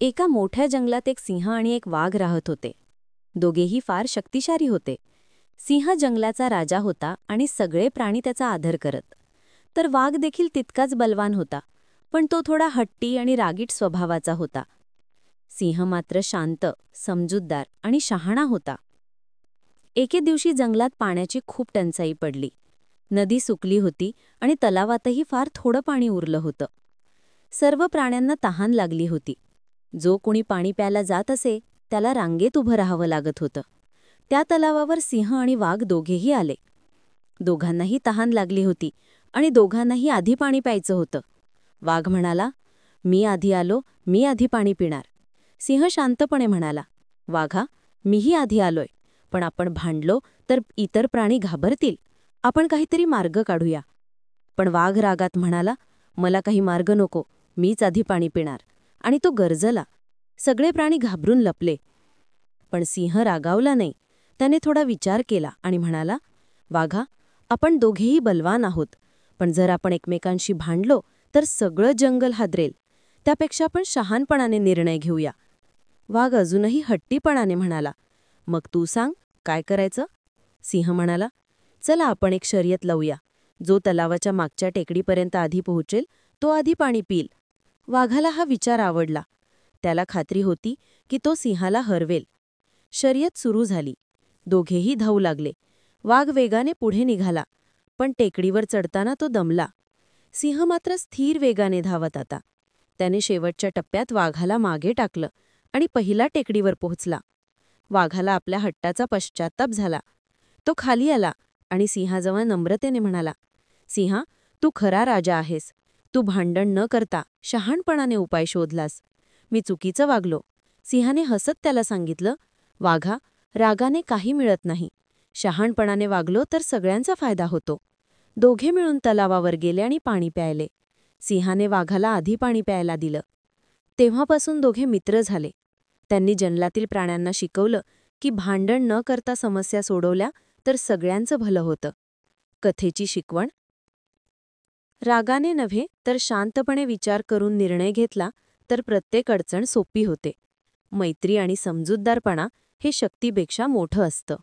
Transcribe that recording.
एका मोठ्या जंगलात एक सिंह आणि एक वाघ राहत होते. दोघेही फार शक्तिशाली होते. सिंह जंगलाचा राजा होता आणि सगळे प्राणी त्याचा आदर करत. तर वाघ देखील तितकाच बलवान होता, पण तो थोडा हट्टी आणि रागीट स्वभावाचा होता. सिंह मात्र शांत, समजूतदार आणि शहाणा होता. एके दिवशी जंगलात पाण्याची खूप टंचाई पडली. नदी सुकली होती आणि तलावातही फार थोडं पाणी उरलं होतं. सर्व प्राण्यांना तहान लागली होती. जो कोणी पाणी प्यायला जात असे त्याला रांगेत उभं राहावं लागत होतं. त्या तलावावर सिंह आणि वाघ दोघेही आले. दोघांनाही तहान लागली होती आणि दोघांनाही आधी पाणी प्यायचं होतं. वाघ म्हणाला, "मी आधी आलो, मी आधी पाणी पिणार." सिंह शांतपणे म्हणाला, "वाघा, मीही आधी आलोय, पण आपण भांडलो तर इतर प्राणी घाबरतील. आपण काहीतरी मार्ग काढूया." पण वाघ रागात म्हणाला, "मला काही मार्ग नको, मीच आधी पाणी पिणार." आणि तो गरजला. सगळे प्राणी घाबरून लपले. पण सिंह रागावला नाही. त्याने थोडा विचार केला आणि म्हणाला, "वाघा, आपण दोघेही बलवान आहोत, पण जर आपण एकमेकांशी भांडलो तर सगळं जंगल हादरेल. त्यापेक्षा आपण शहाणपणाने निर्णय घेऊया." वाघ अजूनही हट्टीपणाने म्हणाला, "मग तू सांग, काय करायचं?" सिंह म्हणाला, "चला आपण एक शर्यत लावूया. जो तलावाच्या मागच्या टेकडीपर्यंत आधी पोहोचेल तो आधी पाणी पिईल." वाघाला हा विचार आवडला. त्याला खात्री होती की तो सिंहाला हरवेल. शर्यत सुरू झाली. दोघेही धावू लागले. वाघ वेगाने पुढे निघाला, पण टेकडीवर चढताना तो दमला. सिंह मात्र स्थिर वेगाने धावत आता. त्याने शेवटच्या टप्प्यात वाघाला मागे टाकलं आणि पहिला टेकडीवर पोहोचला. वाघाला आपल्या हट्टाचा पश्चात्ताप झाला. तो खाली आला आणि सिंहाजवळ नम्रतेने म्हणाला, "सिंहा, तू खरा राजा आहेस. तू भांडण न करता शहाणपणाने उपाय शोधलास. मी चुकीचं वागलो." सिंहाने हसत त्याला सांगितलं, "वाघा, रागाने काही मिळत नाही. शहाणपणाने वागलो तर सगळ्यांचा फायदा होतो." दोघे मिळून तलावावर गेले आणि पाणी प्यायले. सिंहाने वाघाला आधी पाणी प्यायला दिलं. तेव्हापासून दोघे मित्र झाले. त्यांनी जंगलातील प्राण्यांना शिकवलं की भांडण न करता समस्या सोडवल्या तर सगळ्यांचं भलं होतं. कथेची शिकवण: रागाने नव्हे तर शांतपणे विचार करून निर्णय घेतला तर प्रत्येक अडचण सोपी होते. मैत्री आणि समजूतदारपणा हे शक्तीपेक्षा मोठं असतं.